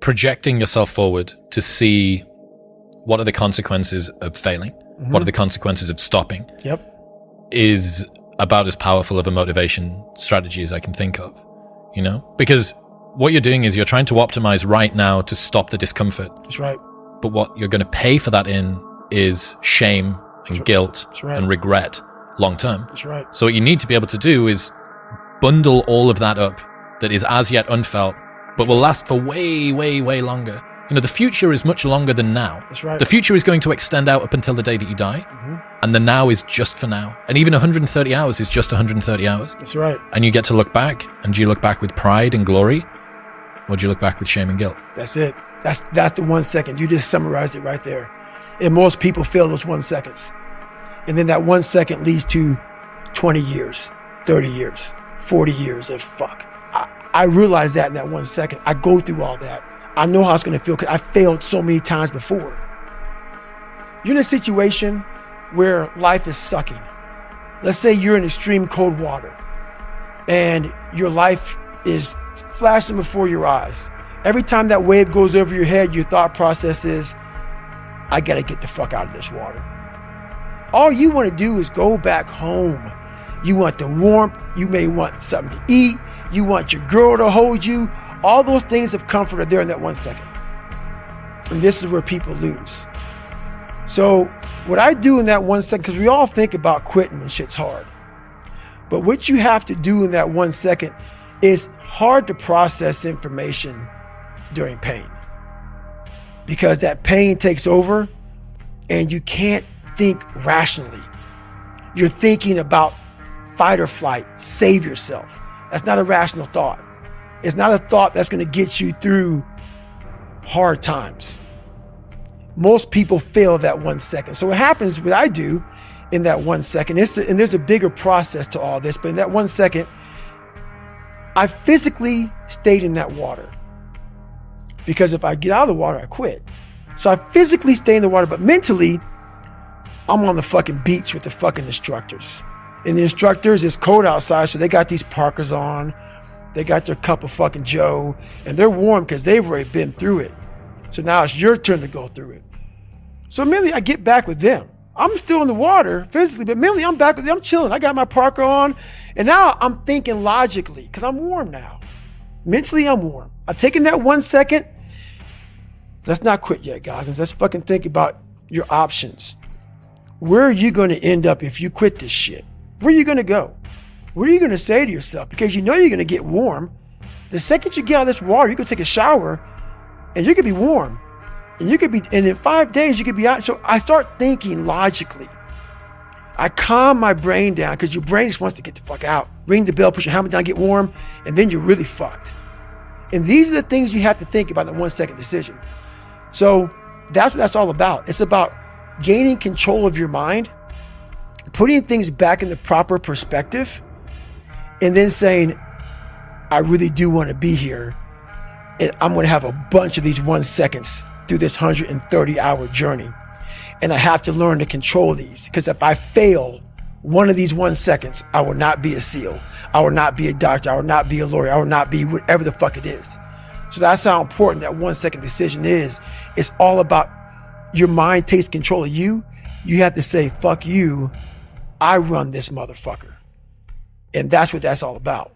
projecting yourself forward to see what are the consequences of failing, what are the consequences of stopping, is about as powerful of a motivation strategy as I can think of, you know? Because what you're doing is you're trying to optimize right now to stop the discomfort. That's right. But what you're going to pay for that in is shame and guilt and regret long term. That's right. So what you need to be able to do is bundle all of that up that is as yet unfelt, but will last for way, way, way longer. You know, the future is much longer than now. That's right. The future is going to extend out up until the day that you die. And the now is just for now. And even 130 hours is just 130 hours. That's right. And you get to look back. And do you look back with pride and glory? Or do you look back with shame and guilt? That's it. That's the 1 second. You just summarized it right there. And most people fail those 1 seconds. And then that 1 second leads to 20 years, 30 years, 40 years of fuck. I realize that in that 1 second. I go through all that. I know how it's going to feel because I failed so many times before. You're in a situation where life is sucking. Let's say you're in extreme cold water and your life is flashing before your eyes. Every time that wave goes over your head, your thought process is, I got to get the fuck out of this water. All you want to do is go back home. You want the warmth. You may want something to eat. You want your girl to hold you. All those things of comfort are there in that 1 second. And this is where people lose. So what I do in that 1 second, because we all think about quitting when shit's hard. But what you have to do in that 1 second is hard to process information during pain. Because that pain takes over and you can't think rationally. You're thinking about fight or flight, save yourself. That's not a rational thought. It's not a thought that's going to get you through hard times. Most people fail that 1 second. So what happens, what I do in that 1 second, and there's a bigger process to all this, but in that 1 second, I physically stayed in that water. Because if I get out of the water, I quit. So I physically stay in the water, but mentally, I'm on the fucking beach with the fucking instructors. And the instructors, it's cold outside, so they got these parkas on. They got their cup of fucking Joe, and they're warm because they've already been through it. So now it's your turn to go through it. So mentally, I get back with them. I'm still in the water physically, but mentally, I'm back with them. I'm chilling. I got my parka on, and now I'm thinking logically because I'm warm now. Mentally, I'm warm. I've taken that 1 second. Let's not quit yet, Goggins. Let's fucking think about your options. Where are you going to end up if you quit this shit? Where are you going to go? What are you going to say to yourself? Because you know you're going to get warm. The second you get out of this water, you could take a shower and you could be warm. And in 5 days, you could be out. So I start thinking logically. I calm my brain down because your brain just wants to get the fuck out. Ring the bell, put your helmet down, get warm, and then you're really fucked. And these are the things you have to think about in the 1 second decision. So that's what that's all about. It's about gaining control of your mind, putting things back in the proper perspective, and then saying, I really do want to be here. And I'm going to have a bunch of these 1 seconds through this 130-hour journey. And I have to learn to control these. Because if I fail one of these 1 seconds, I will not be a SEAL. I will not be a doctor. I will not be a lawyer. I will not be whatever the fuck it is. So that's how important that 1 second decision is. It's all about your mind takes control of you. You have to say, fuck you. I run this motherfucker. And that's what that's all about.